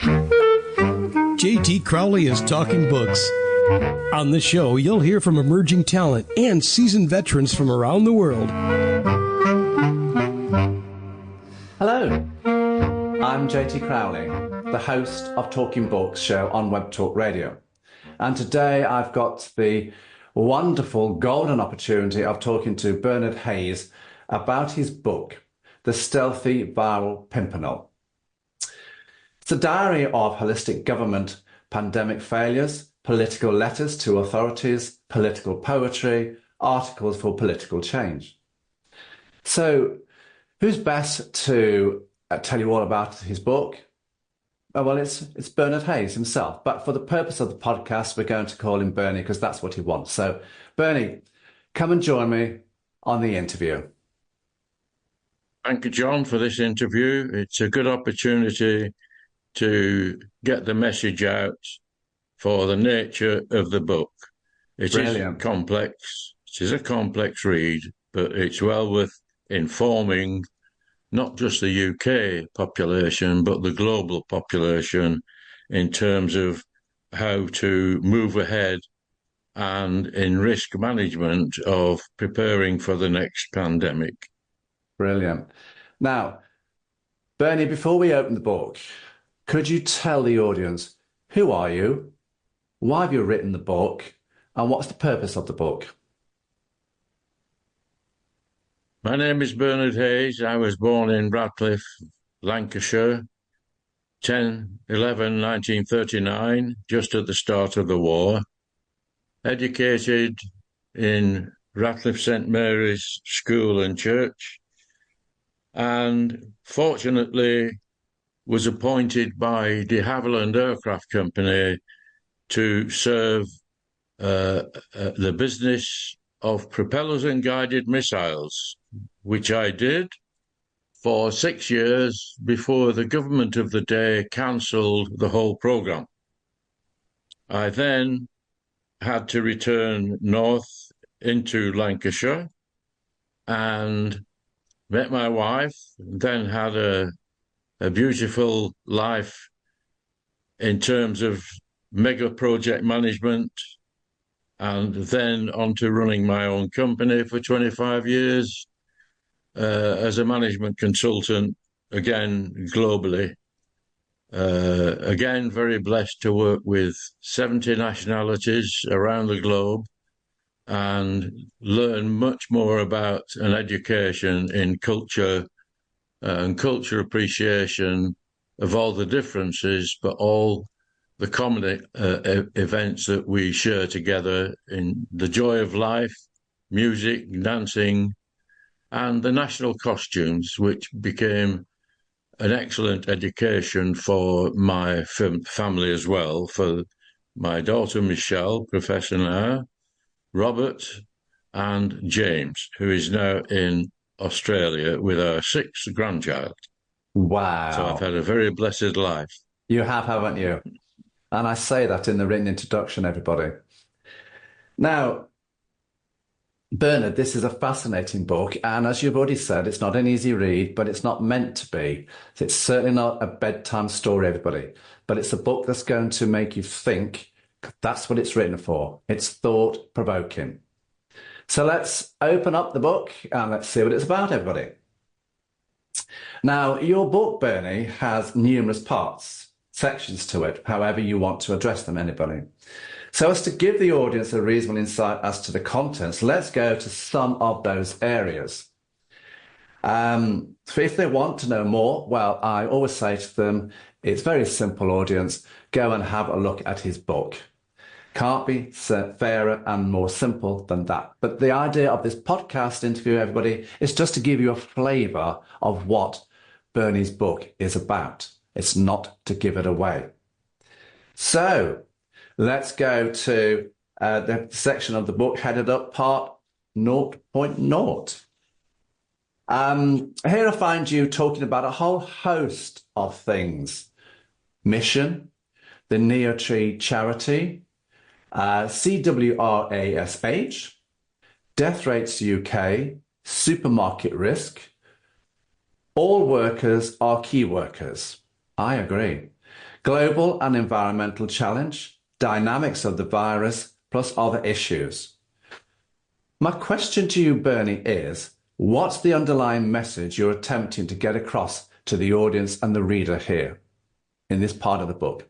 J.T. Crowley is Talking Books. On this show, you'll hear from emerging talent and seasoned veterans from around the world. Hello, I'm J.T. Crowley, the host of Talking Books show on Web Talk Radio. And today I've got the wonderful golden opportunity of talking to Bernard Hayes about his book, The Stealthy Viral Pimpernel. It's a diary of holistic government pandemic failures, political letters to authorities, political poetry, articles for political change. So, who's best to tell you all about his book? Well, it's Bernard Hayes himself. But for the purpose of the podcast, we're going to call him Bernie because that's what he wants. So, Bernie, come and join me on the interview. Thank you, John, for this interview. It's a good opportunity to get the message out for the nature of the book. It is complex. It is a complex read, but it's well worth informing not just the UK population, but the global population in terms of how to move ahead and in risk management of preparing for the next pandemic. Brilliant. Now, Bernie, before we open the book, could you tell the audience, who are you? Why have you written the book? And what's the purpose of the book? My name is Bernard Hayes. I was born in Radcliffe, Lancashire, 10/11/1939, just at the start of the war. Educated in Radcliffe St Mary's School and Church, and fortunately was appointed by de Havilland Aircraft Company to serve the business of propellers and guided missiles, which I did for 6 years before the government of the day cancelled the whole programme. I then had to return north into Lancashire and met my wife, then had a beautiful life in terms of mega project management, and then on to running my own company for 25 years as a management consultant, again, globally. Again, very blessed to work with 70 nationalities around the globe and learn much more about an education in culture and culture appreciation of all the differences, but all the common events that we share together in the joy of life, music, dancing, and the national costumes, which became an excellent education for my family as well, for my daughter Michelle, Professor now, Robert, and James, who is now in Australia with our 6th grandchild. Wow. So I've had a very blessed life. You have, haven't you? And I say that in the written introduction, everybody. Now, Bernard, this is a fascinating book. And as you've already said, it's not an easy read, but it's not meant to be. It's certainly not a bedtime story, everybody. But it's a book that's going to make you think. That's what it's written for. It's thought-provoking. So let's open up the book and let's see what it's about, everybody. Now, your book, Bernie, has numerous parts, sections to it, however you want to address them, anybody. So as to give the audience a reasonable insight as to the contents, let's go to some of those areas. So if they want to know more, well, I always say to them, it's very simple, audience, go and have a look at his book. Can't be fairer and more simple than that. But the idea of this podcast interview, everybody, is just to give you a flavour of what Bernie's book is about. It's not to give it away. So let's go to the section of the book headed up Part 0.0. Here I find you talking about a whole host of things. Mission, the Neotree Charity, CWRASH, Death Rates UK, Supermarket Risk, All Workers Are Key Workers. I agree. global and environmental challenge, dynamics of the virus, plus other issues. My question to you, Bernie, is what's the underlying message you're attempting to get across to the audience and the reader here in this part of the book?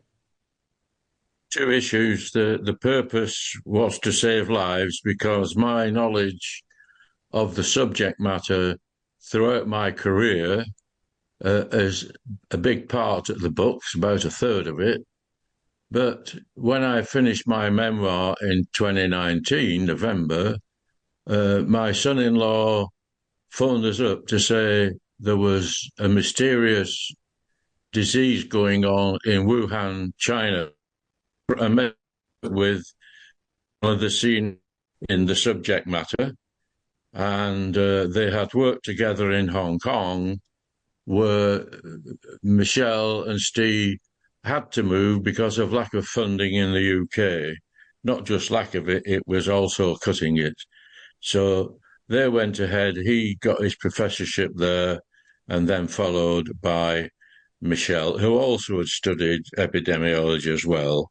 Two issues. The purpose was to save lives because my knowledge of the subject matter throughout my career is a big part of the book's about a third of it. But when I finished my memoir in 2019, November, my son-in-law phoned us up to say there was a mysterious disease going on in Wuhan, China. I met with one of the seniors in the subject matter, and they had worked together in Hong Kong, where Michelle and Steve had to move because of lack of funding in the UK. Not just lack of it, it was also cutting it. So they went ahead. He got his professorship there, and then followed by Michelle, who also had studied epidemiology as well.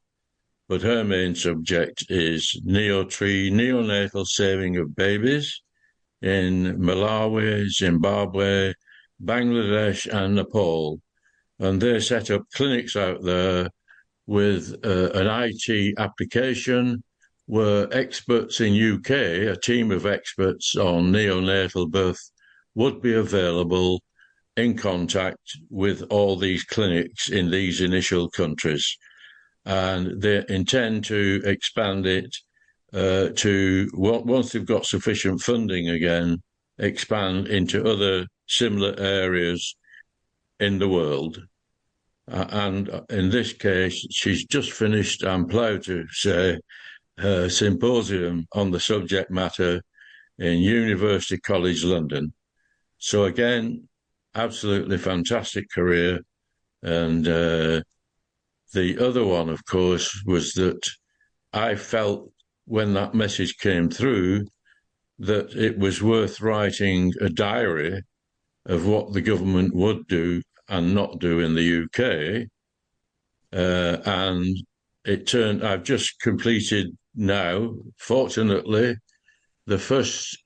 But her main subject is neonatal saving of babies in Malawi, Zimbabwe, Bangladesh, and Nepal. And they set up clinics out there with an IT application where experts in UK, a team of experts on neonatal birth, would be available in contact with all these clinics in these initial countries. And they intend to expand it to, once they've got sufficient funding again, expand into other similar areas in the world. And in this case, she's just finished, I'm proud to say, her symposium on the subject matter in University College London. So again, absolutely fantastic career. And the other one, of course, was that I felt when that message came through that it was worth writing a diary of what the government would do and not do in the UK. And it turned, I've just completed now, fortunately, the first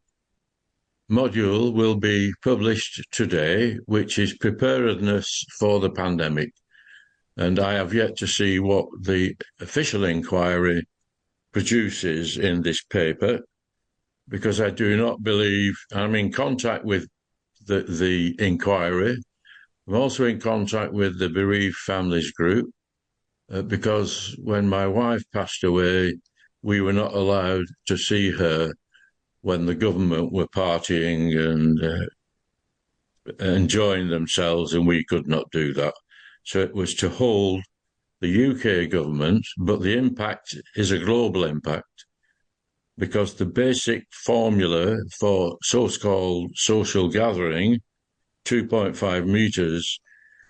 module will be published today, which is preparedness for the pandemic. And I have yet to see what the official inquiry produces in this paper, because I do not believe, I'm in contact with the inquiry. I'm also in contact with the bereaved families group, because when my wife passed away, we were not allowed to see her when the government were partying and enjoying themselves, and we could not do that. So it was to hold the UK government, but the impact is a global impact, because the basic formula for so-called social gathering, 2.5 meters,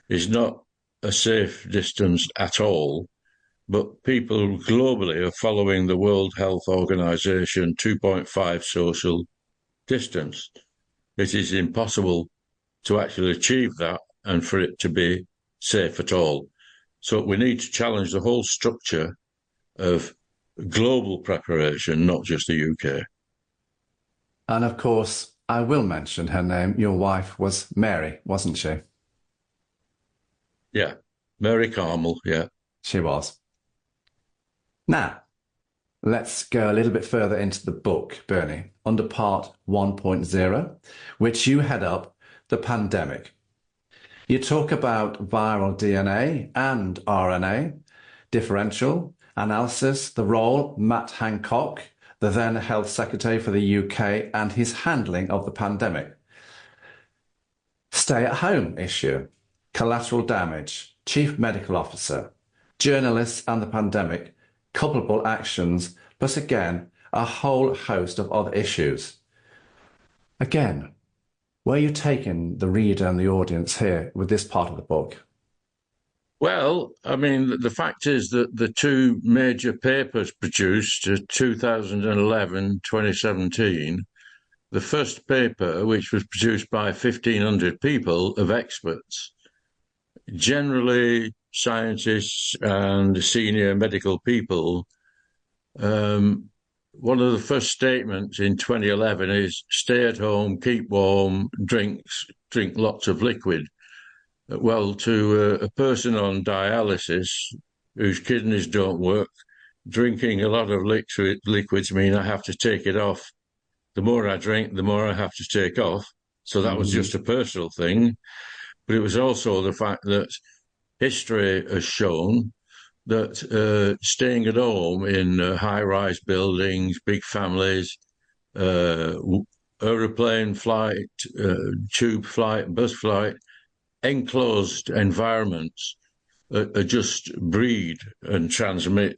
is not a safe distance at all. But people globally are following the World Health Organization 2.5 social distance. It is impossible to actually achieve that and for it to be safe at all. So we need to challenge the whole structure of global preparation, not just the UK. And of course, I will mention her name. Your wife was Mary, wasn't she? Yeah, Mary Carmel, yeah. She was. Now, let's go a little bit further into the book, Bernie, under part 1.0, which you head up, the pandemic. You talk about viral DNA and RNA, differential analysis, the role Matt Hancock, the then Health Secretary for the UK, and his handling of the pandemic. Stay-at-home issue, collateral damage, Chief Medical Officer, journalists and the pandemic, culpable actions, plus again, a whole host of other issues. Again, where are you taking the reader and the audience here with this part of the book? Well, I mean, the fact is that the two major papers produced, 2011, 2017, the first paper, which was produced by 1,500 people of experts, generally scientists and senior medical people, one of the first statements in 2011 is stay at home, keep warm, drink lots of liquid. Well, to a person on dialysis whose kidneys don't work, drinking a lot of liquids mean I have to take it off. The more I drink, the more I have to take off. So that was just a personal thing. But it was also the fact that history has shown that staying at home in high-rise buildings, big families, aeroplane flight, tube flight, bus flight, enclosed environments just breed and transmit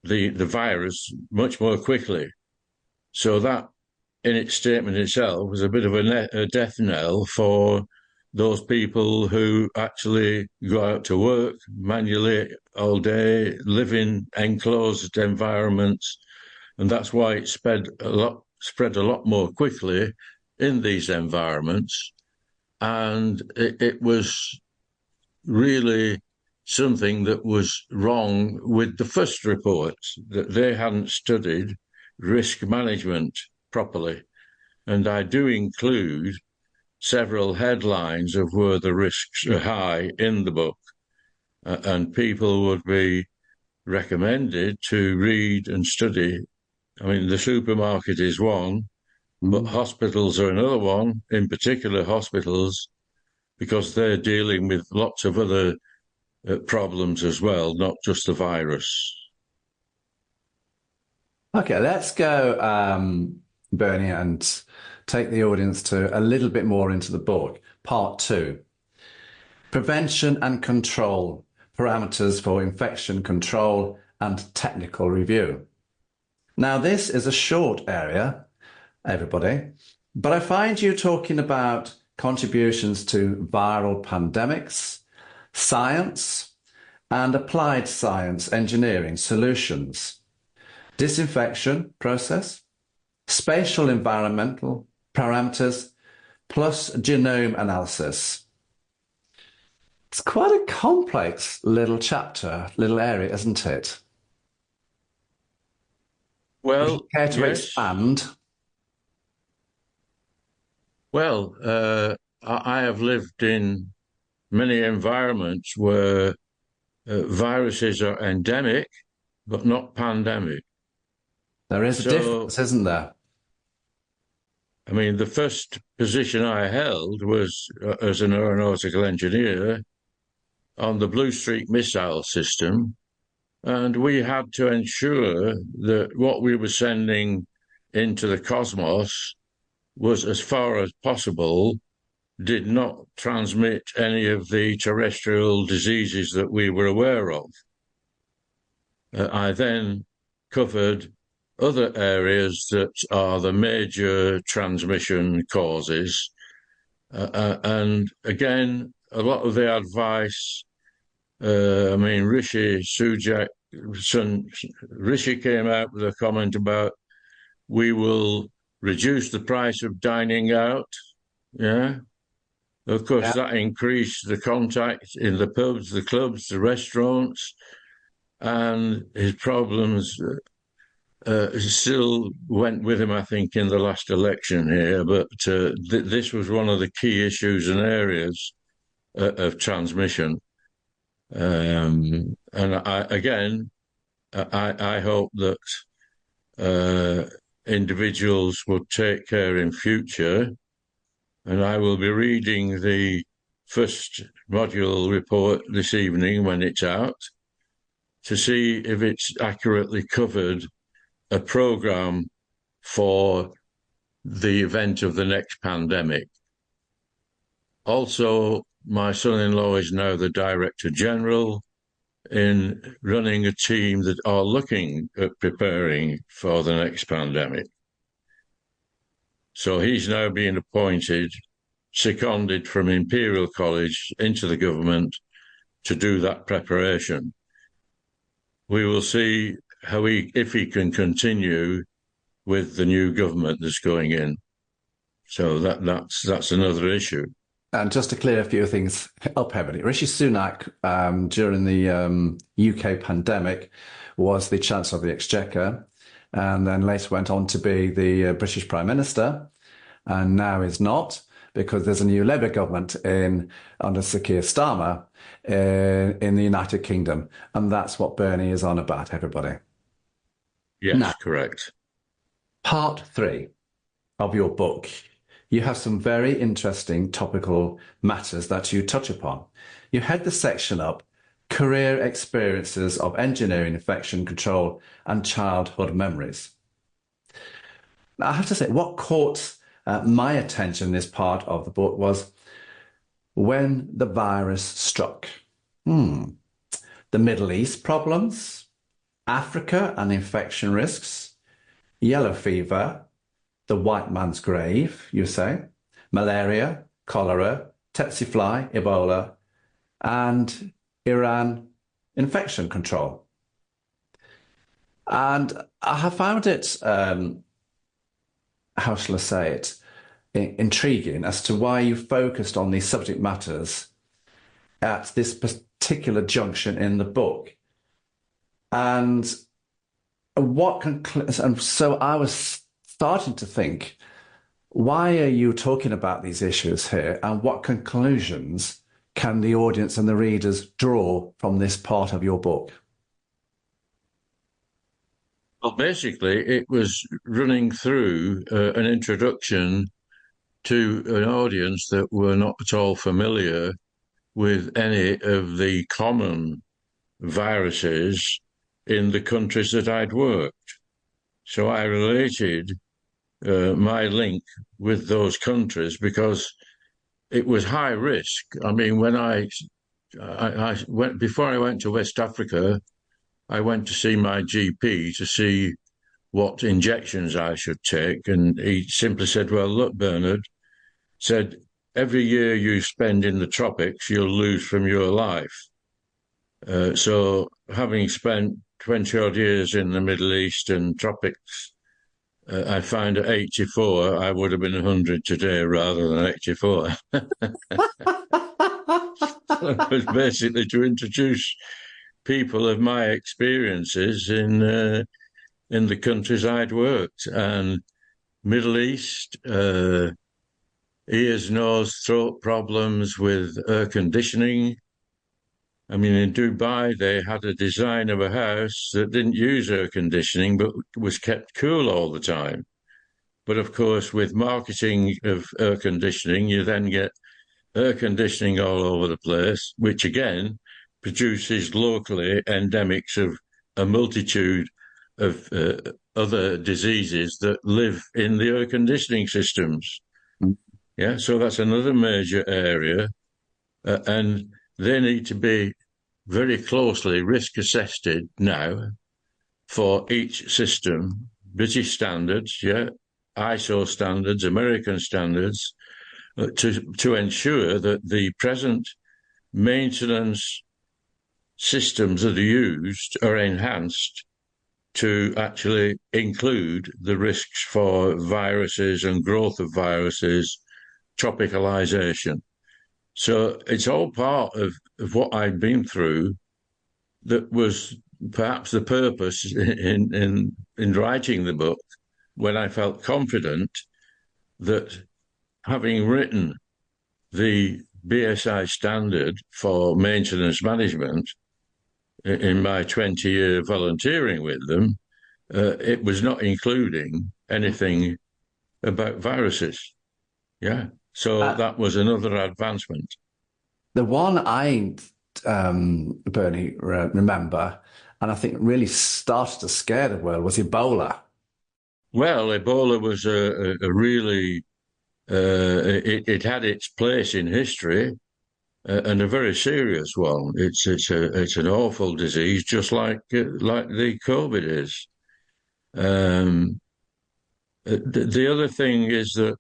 the virus much more quickly. So that, in its statement itself, was a bit of a death knell for those people who actually go out to work manually all day, live in enclosed environments, and that's why it spread a lot more quickly in these environments. And it was really something that was wrong with the first report, that they hadn't studied risk management properly. And I do include several headlines of where the risks are high in the book, and people would be recommended to read and study. I mean, the supermarket is one, but hospitals are another one, in particular hospitals, because they're dealing with lots of other problems as well, not just the virus. Okay, let's go, Bernie, and take the audience to a little bit more into the book. Part 2, Prevention and Control, Parameters for Infection Control and Technical Review. Now, this is a short area, everybody, but I find you talking about contributions to viral pandemics, science, and applied science engineering solutions, disinfection process, spatial environmental parameters, plus genome analysis. It's quite a complex little chapter, little area, isn't it? Well, would you care to expand? Well, I have lived in many environments where viruses are endemic, but not pandemic. There is a difference, isn't there? I mean, the first position I held was as an aeronautical engineer on the Blue Streak missile system, and we had to ensure that what we were sending into the cosmos was, as far as possible, did not transmit any of the terrestrial diseases that we were aware of. I then covered other areas that are the major transmission causes. And again, a lot of the advice, I mean, Rishi came out with a comment about we will reduce the price of dining out. Yeah. Of course, that increased the contact in the pubs, the clubs, the restaurants, and his problems still went with him, I think, in the last election here. But this was one of the key issues and areas of transmission. And I hope that individuals would take care in future. And I will be reading the first module report this evening when it's out to see if it's accurately covered a program for the event of the next pandemic. Also, my son-in-law is now the Director General in running a team that are looking at preparing for the next pandemic. So he's now being appointed, seconded from Imperial College into the government to do that preparation. We will see if he can continue with the new government that's going in. So that's another issue. And just to clear a few things up, everybody, Rishi Sunak, during the UK pandemic, was the Chancellor of the Exchequer, and then later went on to be the British Prime Minister, and now is not, because there's a new Labour government under Sir Keir Starmer in the United Kingdom, and that's what Bernie is on about, everybody. Yes, Now, correct. Part 3 of your book, you have some very interesting topical matters that you touch upon. You head the section up, Career Experiences of Engineering Infection Control and Childhood Memories. Now, I have to say, what caught my attention in this part of the book was when the virus struck. The Middle East problems, Africa and infection risks, yellow fever, the white man's grave, you say, malaria, cholera, tsetse fly, Ebola, and Iran infection control. And I have found it, how shall I say it, intriguing as to why you focused on these subject matters at this particular junction in the book. And so I was starting to think, why are you talking about these issues here, and what conclusions can the audience and the readers draw from this part of your book? Well, basically, it was running through an introduction to an audience that were not at all familiar with any of the common viruses in the countries that I'd worked. So I related my link with those countries because it was high risk. I mean, when I went, before I went to West Africa, I went to see my GP to see what injections I should take. And he simply said, well, look, Bernard, said, every year you spend in the tropics, you'll lose from your life. So having spent 20 odd years in the Middle East and tropics, I find at 84, I would have been 100 today rather than 84. It was basically to introduce people of my experiences in the countries I'd worked. And Middle East, ears, nose, throat problems with air conditioning. I mean, in Dubai, they had a design of a house that didn't use air conditioning, but was kept cool all the time. But of course, with marketing of air conditioning, you then get air conditioning all over the place, which again produces locally endemics of a multitude of other diseases that live in the air conditioning systems. Yeah, so that's another major area. And they need to be very closely risk assessed now for each system, British standards, yeah, ISO standards, American standards, to ensure that the present maintenance systems that are used are enhanced to actually include the risks for viruses and growth of viruses, tropicalization. So it's all part of what I'd been through that was perhaps the purpose in writing the book, when I felt confident that having written the BSI standard for maintenance management in my 20-year volunteering with them, it was not including anything about viruses. Yeah. So that was another advancement. The one I, Bernie, remember, and I think really started to scare the world, was Ebola. Well, Ebola was a really, it had its place in history, and a very serious one. It's an awful disease, just like the COVID is. The other thing is that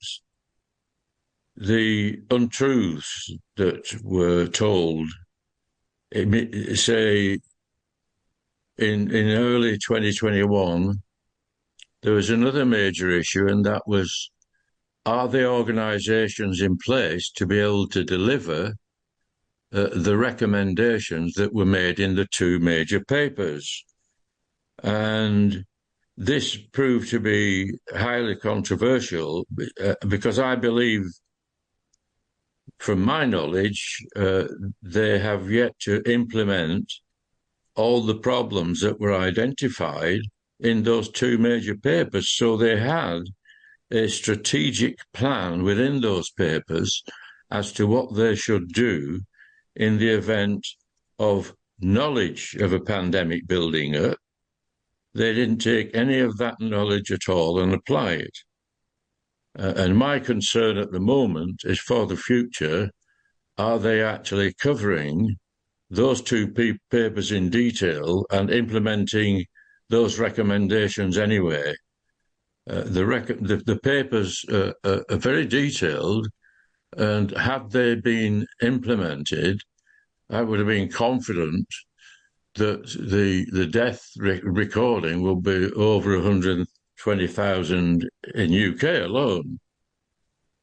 the untruths that were told, say, in early 2021, there was another major issue, and that was are the organisations in place to be able to deliver the recommendations that were made in the two major papers? And this proved to be highly controversial because I believe, from my knowledge, they have yet to implement all the problems that were identified in those two major papers. So they had a strategic plan within those papers as to what they should do in the event of knowledge of a pandemic building up. They didn't take any of that knowledge at all and apply it. And my concern at the moment is for the future, are they actually covering those two papers in detail and implementing those recommendations anyway? The papers are very detailed, and had they been implemented, I would have been confident that the death recording will be over 120,000 in UK alone.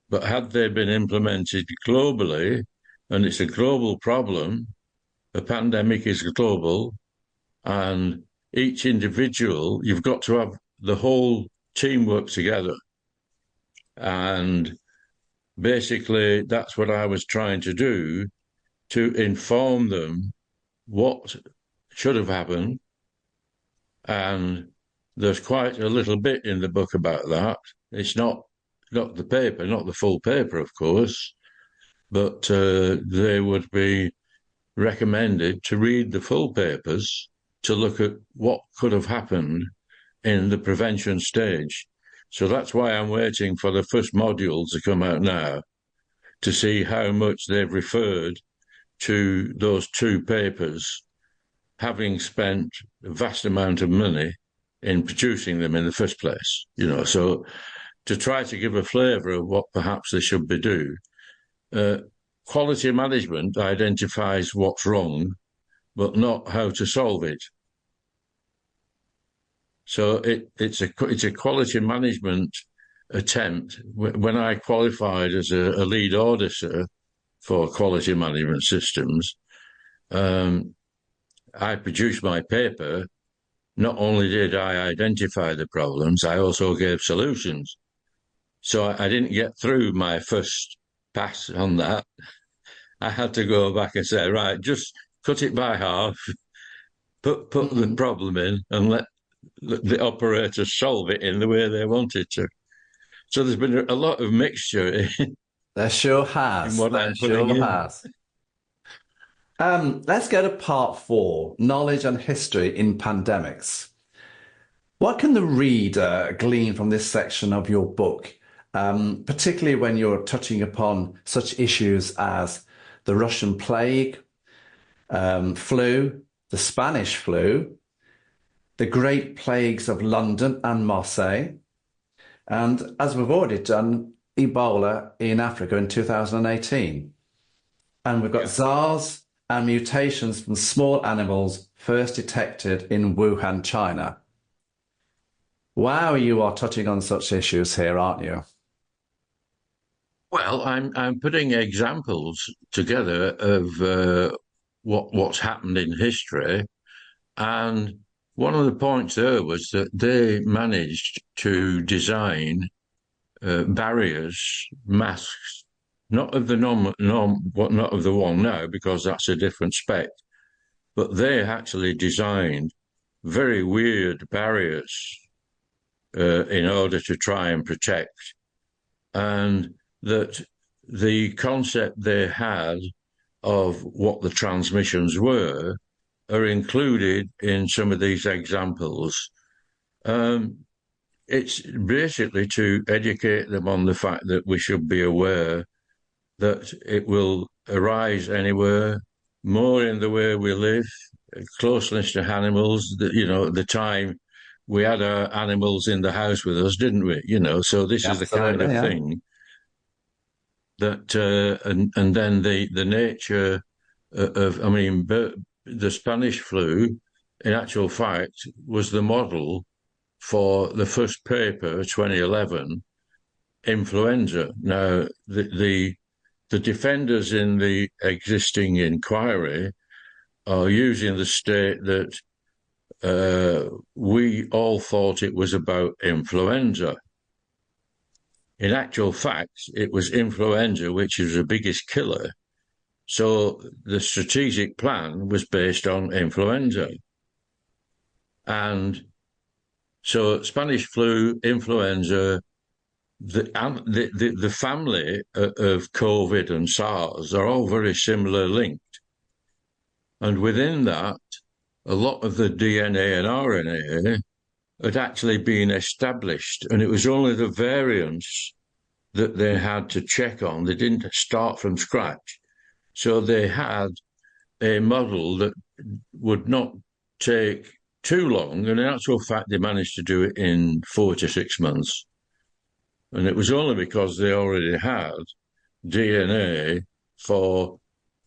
But had they been implemented globally, and it's a global problem, a pandemic is global, and each individual, you've got to have the whole team work together. And basically, that's what I was trying to do, to inform them what should have happened. And there's quite a little bit in the book about that. It's not the paper, not the full paper, of course, but they would be recommended to read the full papers to look at what could have happened in the prevention stage. So that's why I'm waiting for the first module to come out now, to see how much they've referred to those two papers, having spent a vast amount of money in producing them in the first place. So to try to give a flavour of what perhaps they should be doing. Quality management identifies what's wrong, but not how to solve it. So it's a quality management attempt. When I qualified as a lead auditor for quality management systems, I produced my paper. Not only did I identify the problems, I also gave solutions. So I didn't get through my first pass on that. I had to go back and say, right, just cut it by half, put the problem in, and let the operators solve it in the way they wanted to. So there's been a lot of mixture in. There sure has. In what I'm putting in. Let's go to part 4, knowledge and history in pandemics. What can the reader glean from this section of your book, particularly when you're touching upon such issues as the Russian plague, flu, the Spanish flu, the Great Plagues of London and Marseille, and, as we've already done, Ebola in Africa in 2018. And we've got SARS and mutations from small animals first detected in Wuhan, China. Wow, you are touching on such issues here, aren't you? Well, I'm putting examples together of what's happened in history, and one of the points there was that they managed to design barriers, masks, not of the not of the one now, because that's a different spec, but they actually designed very weird barriers in order to try and protect, and that the concept they had of what the transmissions were are included in some of these examples. It's basically to educate them on the fact that we should be aware that it will arise anywhere, more in the way we live, closeness to animals. The time we had our animals in the house with us, didn't we? So this is the kind of thing that, and then the nature of, the Spanish flu, in actual fact, was the model for the first paper, 2011, influenza. Now, the defenders in the existing inquiry are using the state that we all thought it was about influenza. In actual fact, it was influenza, which is the biggest killer. So the strategic plan was based on influenza. And so Spanish flu, influenza, the family of COVID and SARS are all very similar linked. And within that, a lot of the DNA and RNA had actually been established, and it was only the variants that they had to check on. They didn't start from scratch. So they had a model that would not take too long, and in actual fact, they managed to do it in 4 to 6 months. And it was only because they already had DNA for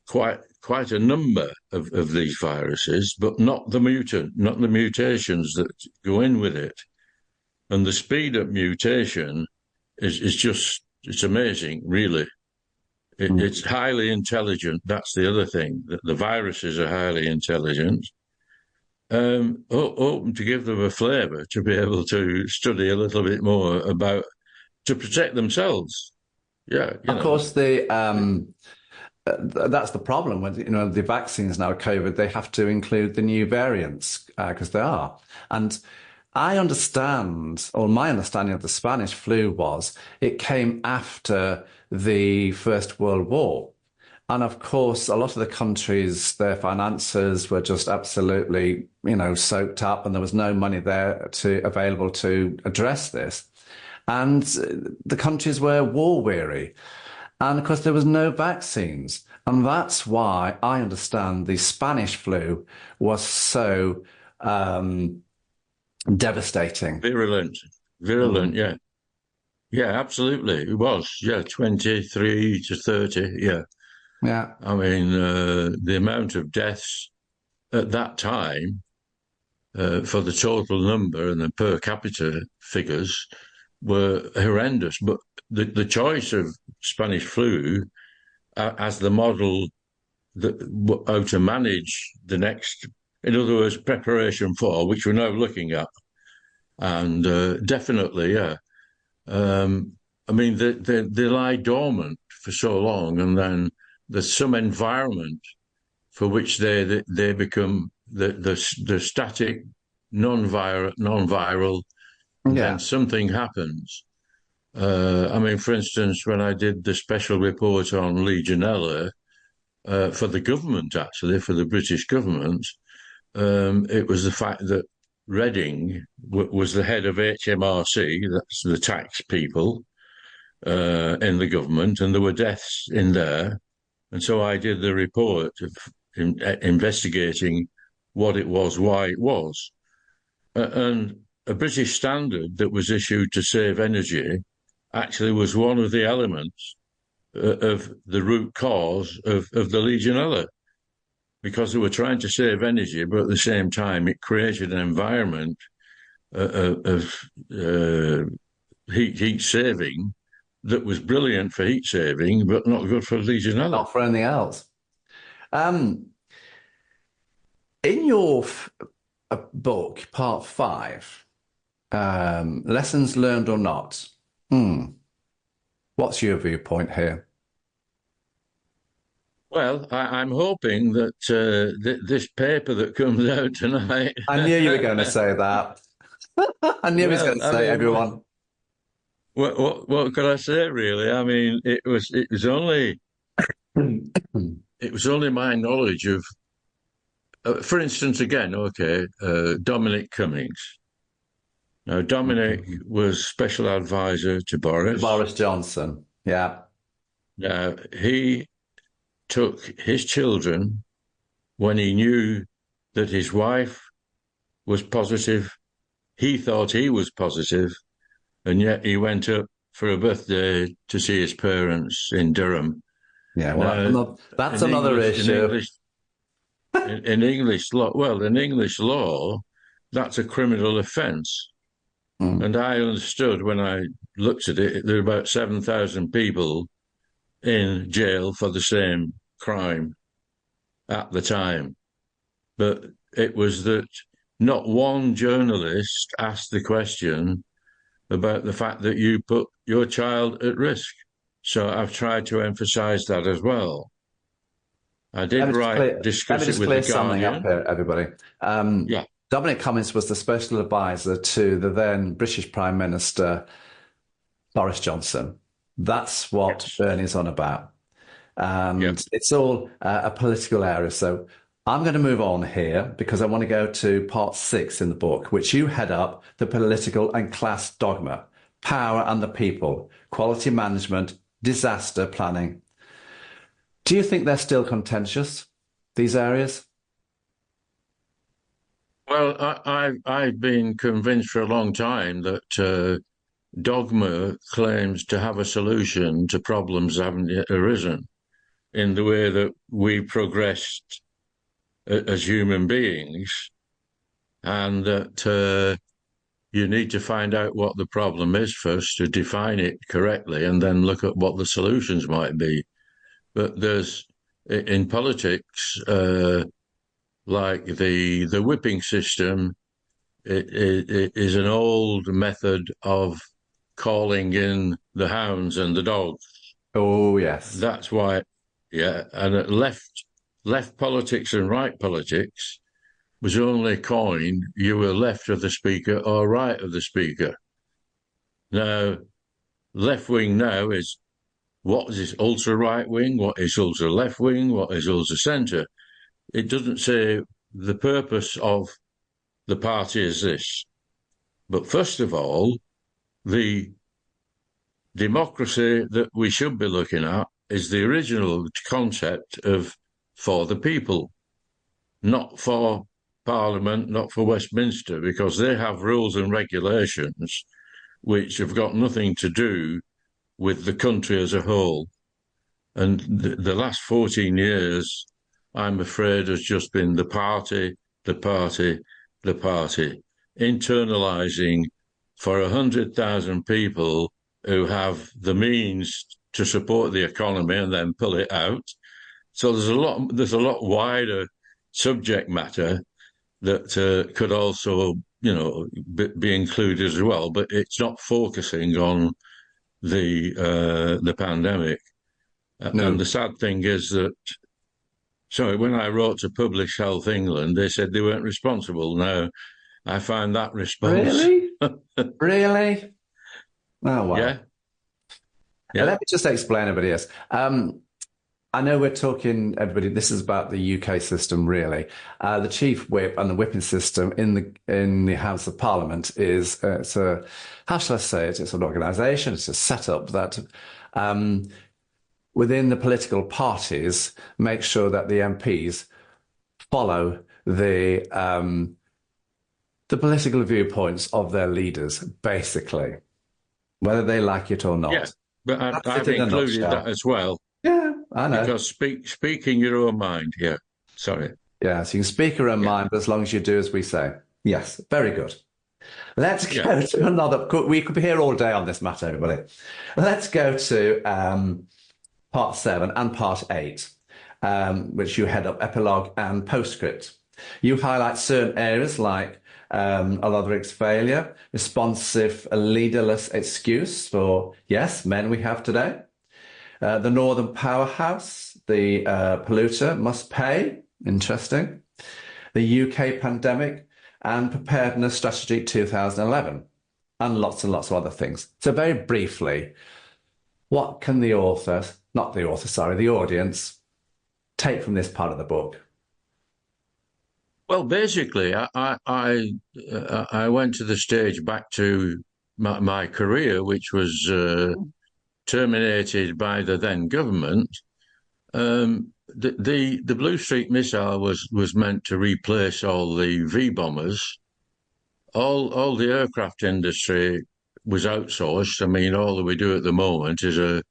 quite a number of these viruses, but not the mutations that go in with it. And the speed of mutation is just, it's amazing, really. It's highly intelligent. That's the other thing, that the viruses are highly intelligent. Open to give them a flavour to be able to study a little bit more about, to protect themselves. Yeah. Of course, that's the problem with the vaccines now, COVID. They have to include the new variants because they are. And I understand, or my understanding of the Spanish flu was it came after the First World War. And of course, a lot of the countries, their finances were just absolutely, soaked up, and there was no money there available to address this. And the countries were war weary. And of course, there was no vaccines. And that's why I understand the Spanish flu was so devastating. Virulent, yeah. Yeah, absolutely. It was, 23 to 30, yeah. Yeah. I mean, the amount of deaths at that time for the total number and the per capita figures were horrendous. But the choice of Spanish flu as the model how to manage the next, in other words, preparation for, which we're now looking at. And definitely, yeah. I mean, they lie dormant for so long, and then there's some environment for which they become the static, non-viral, and then something happens. I mean, for instance, when I did the special report on Legionella for the government, actually, for the British government, it was the fact that Reading was the head of HMRC, that's the tax people in the government, and there were deaths in there. And so I did the report of investigating what it was, why it was. And a British standard that was issued to save energy actually was one of the elements of the root cause of the Legionella, because they were trying to save energy, but at the same time, it created an environment of heat saving that was brilliant for heat saving, but not good for Legionella. Not for anything else. In your book, part 5, lessons learned or not, what's your viewpoint here? Well, I'm hoping that this paper that comes out tonight. I knew you were going to say that. I knew he was going to say, everyone. What could I say, really? I mean, it was only my knowledge of, for instance, again, Dominic Cummings. Now, Dominic was special advisor to Boris. Boris Johnson, yeah. Now, he took his children when he knew that his wife was positive. He thought he was positive, and yet he went up for a birthday to see his parents in Durham. Yeah, well, that's another issue. In English law, that's a criminal offence. And I understood when I looked at it, there were about 7,000 people in jail for the same crime at the time. But it was that not one journalist asked the question about the fact that you put your child at risk. So I've tried to emphasize that as well. I did Let me discuss it just with the clear something up Guardian. here, everybody. Yeah, Dominic Cummings was the special advisor to the then British Prime Minister Boris Johnson. That's what yes, Bernie's on about. yeah. And it's all a political area. So I'm going to move on here because I want to go to part 6 in the book, which you head up, the political and class dogma, power and the people, quality management, disaster planning. Do you think they're still contentious, these areas? Well, I've been convinced for a long time that dogma claims to have a solution to problems that haven't yet arisen in the way that we progressed as human beings, and that you need to find out what the problem is first to define it correctly and then look at what the solutions might be. But there's in politics, like the whipping system, it is an old method of calling in the hounds and the dogs. Oh, yes. That's why, yeah, and left politics and right politics was only coined you were left of the speaker or right of the speaker. Now, left wing now is what is ultra right wing, what is ultra left wing, what is ultra centre. It doesn't say the purpose of the party is this. But first of all, the democracy that we should be looking at is the original concept of for the people, not for Parliament, not for Westminster, because they have rules and regulations which have got nothing to do with the country as a whole. And the last 14 years, I'm afraid, has just been the party, the party, the party, internalising for 100,000 people who have the means to support the economy and then pull it out. So there's a lot wider subject matter that could also, be included as well, but it's not focusing on the pandemic. No. And the sad thing is that, sorry, when I wrote to Publish Health England, they said they weren't responsible. Now, I find that response. Really? Really? Oh, wow. Yeah. Let me just explain everybody else. I know we're talking, everybody, this is about the UK system, really. The chief whip and the whipping system in the House of Parliament is, how shall I say it? It's an organisation, it's a setup that within the political parties make sure that the MPs follow the political viewpoints of their leaders, basically, whether they like it or not. Yeah, but I've included that as well. Yeah, I know. Because speaking your own mind, yeah. Sorry. Yeah, so you can speak your own mind, but as long as you do as we say. Yes, very good. Let's go to another. We could be here all day on this matter, everybody. Let's go to part 7 and part 8, which you head up epilogue and postscript. You highlight certain areas like Alodric's failure, responsive, leaderless excuse for, yes, men we have today. The Northern Powerhouse, the polluter must pay, interesting. The UK pandemic and preparedness strategy 2011, and lots of other things. So very briefly, what can the audience take from this part of the book? Well, basically, I went to the stage back to my career, which was terminated by the then government. The Blue Streak missile was meant to replace all the V bombers. All the aircraft industry was outsourced. I mean, all that we do at the moment is a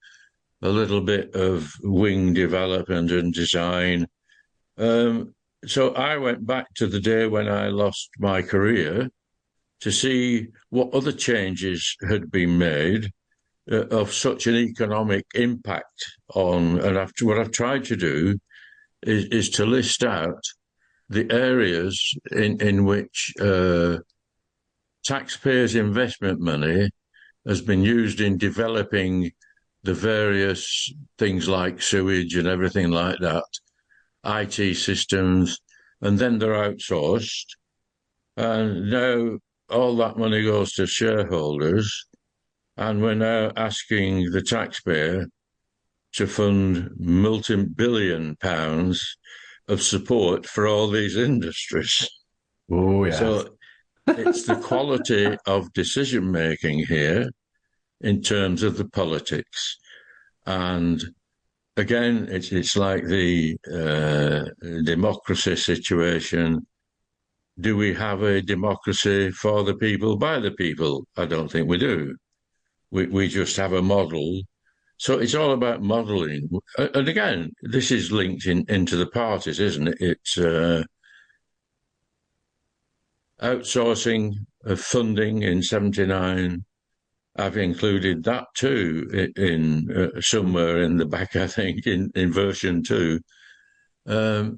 little bit of wing development and design. So I went back to the day when I lost my career to see what other changes had been made of such an economic impact on. And what I've tried to do is to list out the areas in which taxpayers' investment money has been used in developing the various things like sewage and everything like that, IT systems, and then they're outsourced. And now all that money goes to shareholders, and we're now asking the taxpayer to fund multi-billion pounds of support for all these industries. Oh, yeah. So it's the quality of decision making here in terms of the politics. And again, it's like the democracy situation. Do we have a democracy for the people, by the people? I don't think we do. We just have a model. So it's all about modelling. And again, this is linked into the parties, isn't it? It's outsourcing of funding in 79. I've included that too in somewhere in the back, I think, in version 2. And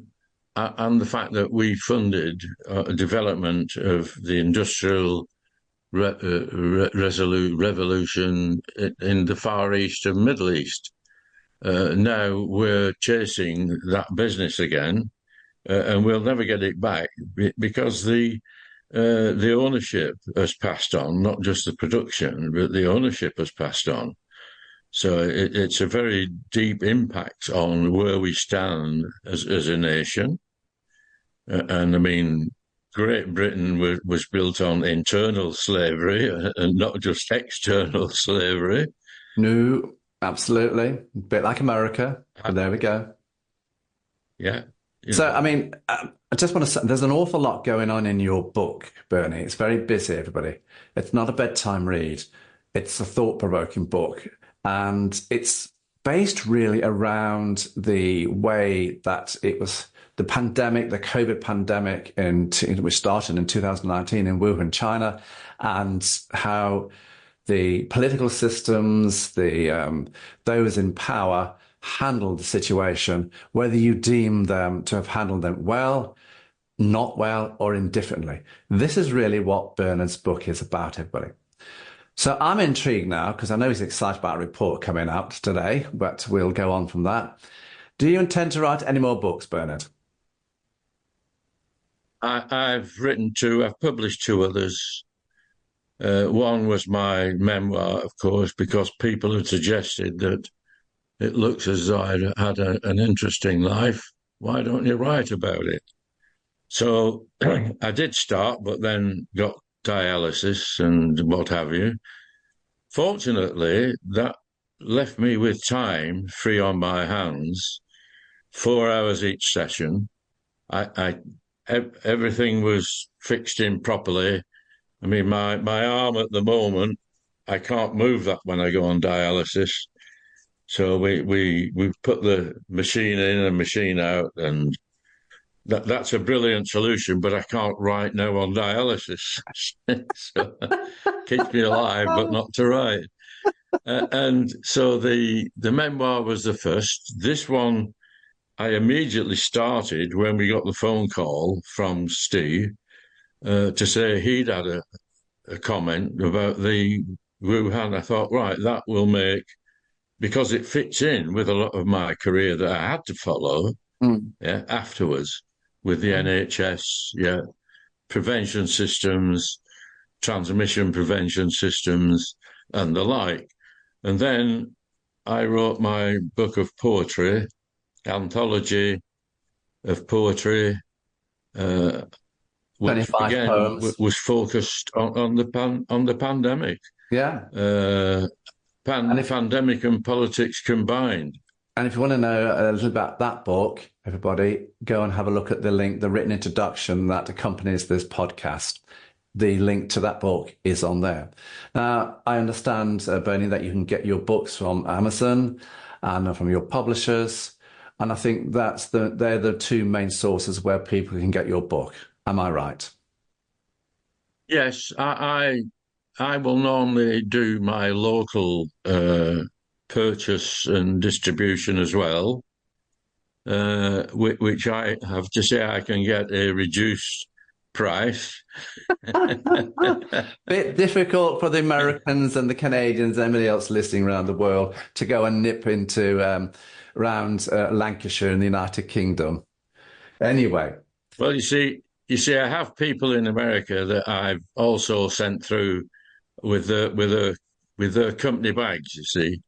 the fact that we funded development of the industrial revolution in the Far East and Middle East. Now we're chasing that business again, and we'll never get it back because the ownership has passed on, not just the production, but the ownership has passed on. So it's a very deep impact on where we stand as a nation. And I mean, Great Britain was built on internal slavery and not just external slavery. No, absolutely. A bit like America, but there we go. Yeah. So, I mean, I just want to say there's an awful lot going on in your book, Bernie. It's very busy, everybody. It's not a bedtime read. It's a thought-provoking book. And it's based really around the way that it was the pandemic, the COVID pandemic, which started in 2019 in Wuhan, China, and how the political systems, those in power handled the situation, whether you deem them to have handled them well, not well, or indifferently. This is really what Bernard's book is about, everybody. So I'm intrigued now because I know he's excited about a report coming out today, but we'll go on from that. Do you intend to write any more books, Bernard? I've published 2 others. One was my memoir, of course, because people had suggested that it looks as though I'd had an interesting life. Why don't you write about it? So I did start, but then got dialysis and what have you. Fortunately, that left me with time free on my hands, 4 hours each session. Everything was fixed in properly. I mean, my arm at the moment, I can't move that when I go on dialysis. So we put the machine in and machine out, and that's a brilliant solution, but I can't write now on dialysis. So keeps me alive, but not to write. And so the memoir was the first. This one I immediately started when we got the phone call from Steve to say he'd had a comment about the Wuhan. I thought, right, that will make, because it fits in with a lot of my career that I had to follow afterwards with the NHS, prevention systems, transmission prevention systems, and the like. And then I wrote my book of poetry, anthology of poetry, which again was focused on the pandemic. Yeah. Pandemic and politics combined. And if you want to know a little about that book, everybody, go and have a look at the link, the written introduction that accompanies this podcast. The link to that book is on there. Now, I understand, Bernie, that you can get your books from Amazon and from your publishers. And I think they're the 2 main sources where people can get your book. Am I right? Yes, I will normally do my local purchase and distribution as well, which I have to say I can get a reduced price. Bit difficult for the Americans and the Canadians, and anybody else listening around the world, to go and nip into around Lancashire in the United Kingdom. Anyway, Well, I have people in America that I've also sent through with their company bags. You see,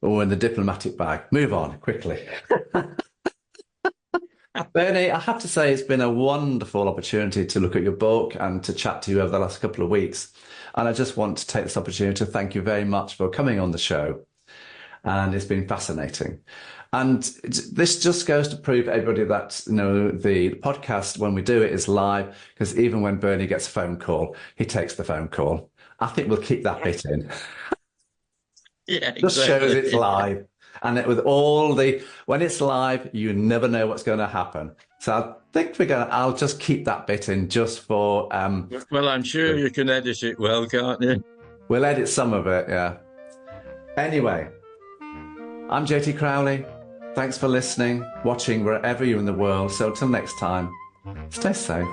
or in the diplomatic bag. Move on quickly. Bernie, I have to say it's been a wonderful opportunity to look at your book and to chat to you over the last couple of weeks. And I just want to take this opportunity to thank you very much for coming on the show. And it's been fascinating. And this just goes to prove to everybody that, the podcast, when we do it, is live, because even when Bernie gets a phone call, he takes the phone call. I think we'll keep that bit in. yeah, Just shows it's live. And when it's live, you never know what's going to happen. So I think I'll just keep that bit in just for. Well, I'm sure you can edit it well, can't you? We'll edit some of it, yeah. Anyway, I'm JT Crowley. Thanks for listening, watching wherever you're in the world. So until next time, stay safe.